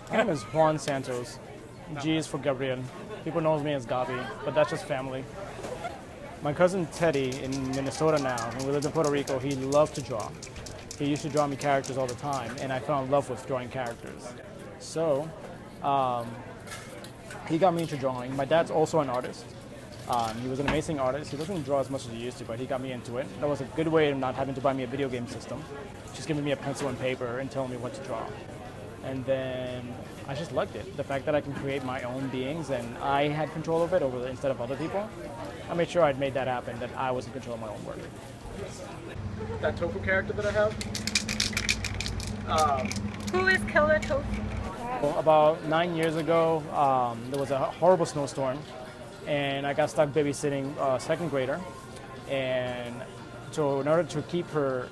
My name is Juan Santos. G is for Gabriel. People know me as Gabi, but that's just family. My cousin Teddy in Minnesota now, when we lived in Puerto Rico, he loved to draw. He used to draw me characters all the time, and I fell in love with drawing characters. So, he got me into drawing. My dad's also an artist. He was an amazing artist. He doesn't draw as much as he used to, but he got me into it. That was a good way of not having to buy me a video game system. Just giving me a pencil and paper and telling me what to draw. And then I just liked it. The fact that I can create my own beings and I had control of it instead of other people. I made sure I'd made that happen, that I was in control of my own work. That tofu character that I have. Who is Killer Tofu? About 9 years ago, there was a horrible snowstorm, and I got stuck babysitting a second grader. And so in order to keep her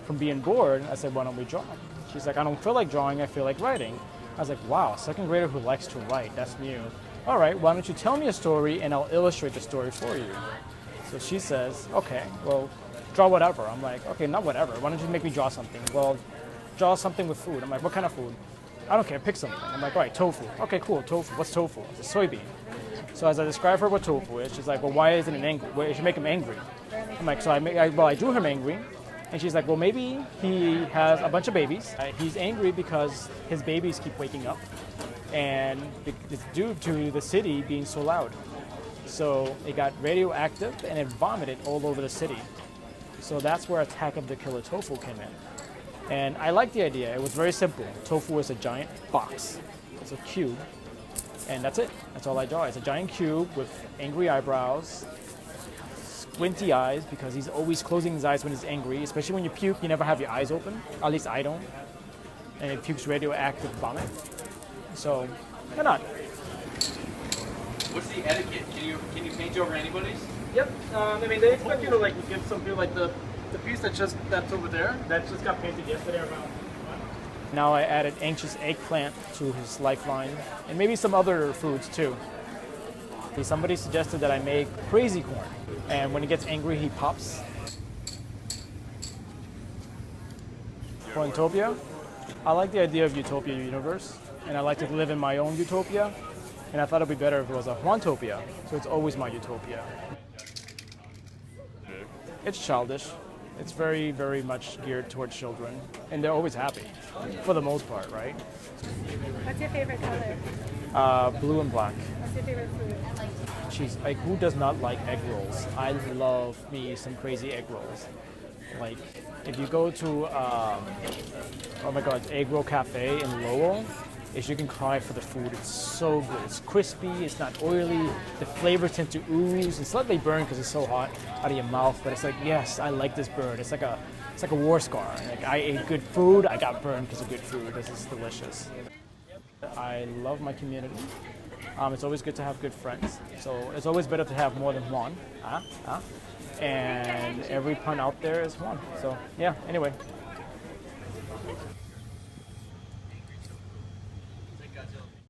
from being bored, I said, why don't we draw? She's like, I don't feel like drawing, I feel like writing. I was like, wow, a second grader who likes to write, that's new. All right, why don't you tell me a story and I'll illustrate the story for you. So she says, okay, well, draw whatever. I'm like, okay, not whatever. Why don't you make me draw something? Well, draw something with food. I'm like, what kind of food? I don't care, pick something. I'm like, all right, tofu. Okay, cool, tofu. What's tofu? It's a soybean. So as I describe her what tofu is, she's like, well, why isn't it angry? Well, it should make him angry. I'm like, so I drew him angry. And she's like, well, maybe he has a bunch of babies. He's angry because his babies keep waking up. And it's due to the city being so loud. So it got radioactive and it vomited all over the city. So that's where Attack of the Killer Tofu came in. And I liked the idea. It was very simple. Tofu is a giant box. It's a cube. And that's it. That's all I draw. It's a giant cube with angry eyebrows, squinty eyes, because he's always closing his eyes when he's angry. Especially when you puke, you never have your eyes open. At least I don't. And it pukes radioactive vomit. So, why not? What's the etiquette? Can you paint over anybody's? Yep. I mean, they expect you to like give some people like the piece that's over there that just got painted yesterday around. Now I added anxious eggplant to his lifeline, and maybe some other foods too. Somebody suggested that I make crazy corn, and when he gets angry, he pops. Juantopia. I like the idea of utopia universe, and I like to live in my own utopia. And I thought it'd be better if it was a Juantopia, so it's always my utopia. It's childish. It's very, very much geared towards children, and they're always happy, for the most part, right? What's your favorite color? Blue and black. What's your favorite food? Jeez, like who does not like egg rolls? I love me some crazy egg rolls. Like if you go to, oh my God, Egg Roll Cafe in Lowell, you can cry for the food. It's so good. It's crispy. It's not oily. The flavors tend to ooze and slightly burn because it's so hot out of your mouth. But it's like, yes, I like this burn. It's like a war scar. Like I ate good food. I got burned because of good food. This is delicious. I love my community. It's always good to have good friends. So it's always better to have more than one. And every pun out there is one. So yeah. Anyway.